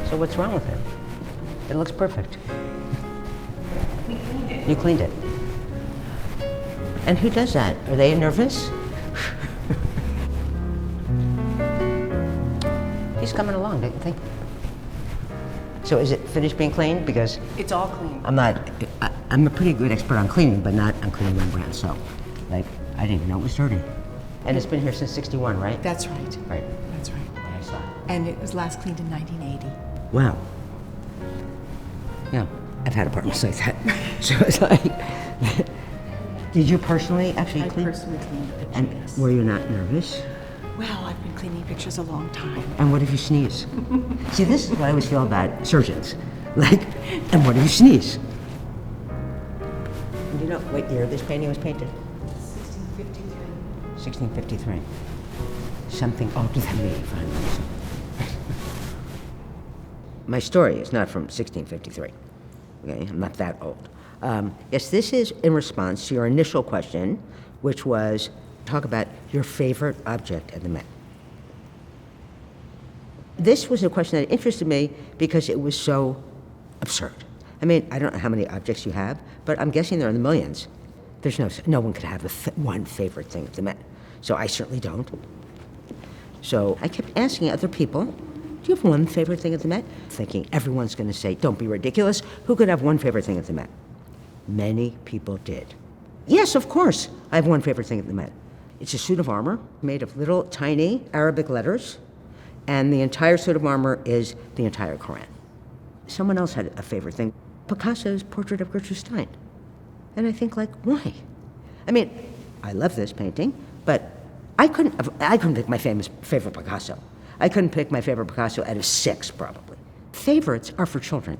So what's wrong with it? It looks perfect. We cleaned it. You cleaned it. And who does that? Are they nervous? He's coming along, don't you think? So is it finished being cleaned? Because It's all clean. I'm a pretty good expert on cleaning, but not on cleaning Rembrandt. So, like, I didn't even know it was dirty. And it's been here since '61, right? That's right. Right. That's right. I saw. And it was last cleaned in 1980. Wow. Yeah, I've had apartments like that. So it's like, did you personally actually I clean? personally cleaned the picture, And yes. were you not nervous? Well, I've been cleaning pictures a long time. And what if you sneeze? See, this is what I always feel about surgeons. Like, and what if you sneeze? Do you know what year this painting was painted? 1653. 1653. Something older than me, finally. My story is not from 1653. Okay, I'm not that old. Yes, this is in response to your initial question, which was talk about your favorite object at the Met. This was a question that interested me because it was so absurd. I mean, I don't know how many objects you have, but I'm guessing they're in the millions. There's no one could have one favorite thing at the Met. So I certainly don't. So I kept asking other people, do you have one favorite thing at the Met? Thinking everyone's going to say, don't be ridiculous. Who could have one favorite thing at the Met? Many people did. Yes, of course, I have one favorite thing at the Met. It's a suit of armor made of little tiny Arabic letters, and the entire suit of armor is the entire Quran. Someone else had a favorite thing, Picasso's portrait of Gertrude Stein. And I think, like, why? I mean, I love this painting, but I couldn't pick my favorite Picasso. I couldn't pick my favorite Picasso out of 6, probably. Favorites are for children.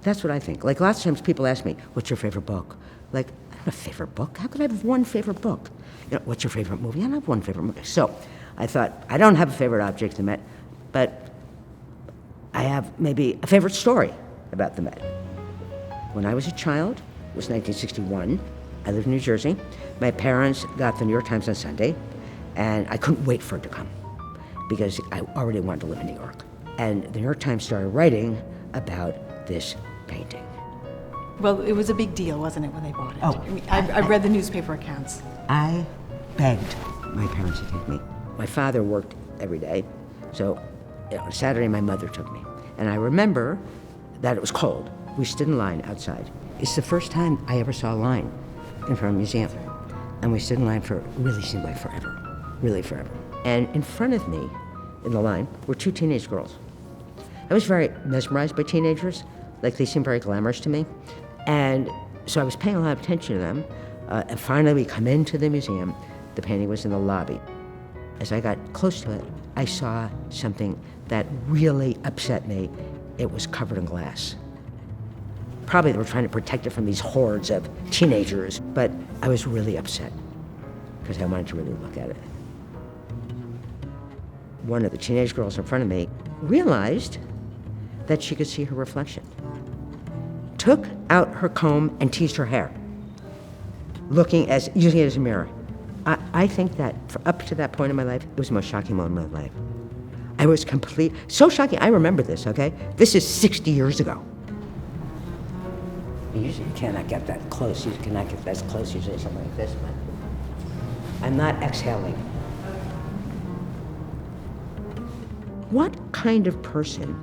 That's what I think. Like, lots of times people ask me, what's your favorite book? Like, I don't have a favorite book. How could I have one favorite book? You know, what's your favorite movie? I don't have one favorite movie. So I thought, I don't have a favorite object at the Met, but I have maybe a favorite story about the Met. When I was a child, it was 1961, I lived in New Jersey. My parents got the New York Times on Sunday, and I couldn't wait for it to come because I already wanted to live in New York. And the New York Times started writing about this painting. Well, it was a big deal, wasn't it, when they bought it? Oh, I mean, I've read the newspaper accounts. I begged my parents to take me. My father worked every day, so on Saturday my mother took me. And I remember that it was cold. We stood in line outside. It's the first time I ever saw a line in front of a museum. And we stood in line for, really seemed like forever, really forever. And in front of me, in the line, were 2 teenage girls. I was very mesmerized by teenagers, like they seemed very glamorous to me. And so I was paying a lot of attention to them. And finally we come into the museum. The painting was in the lobby. As I got close to it, I saw something that really upset me. It was covered in glass. Probably they were trying to protect it from these hordes of teenagers, but I was really upset because I wanted to really look at it. One of the teenage girls in front of me realized that she could see her reflection. Took out her comb and teased her hair, using it as a mirror. I think that up to that point in my life, it was the most shocking moment of my life. I was so shocking. I remember this, okay? This is 60 years ago. Usually you cannot get that close. You cannot get that close. You say something like this, but I'm not exhaling. What kind of person,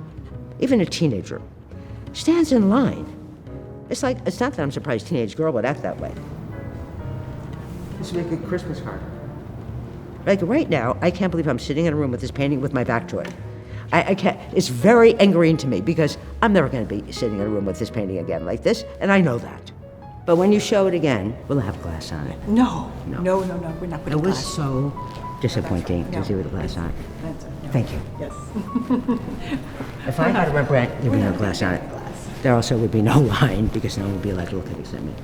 even a teenager, stands in line? It's not that I'm surprised a teenage girl would act that way. This would make a Christmas card. Like right now, I can't believe I'm sitting in a room with this painting with my back to it. I can't, it's very angering to me because I'm never going to be sitting in a room with this painting again like this, and I know that. But when you show it again, we'll have glass on it. No, we're not putting It was glass. so disappointing to see with the glass on it. Thank you. Yes. If I had a Rembrandt, there'd be no glass on it. There also would be no line because no one would be allowed to look at it except me.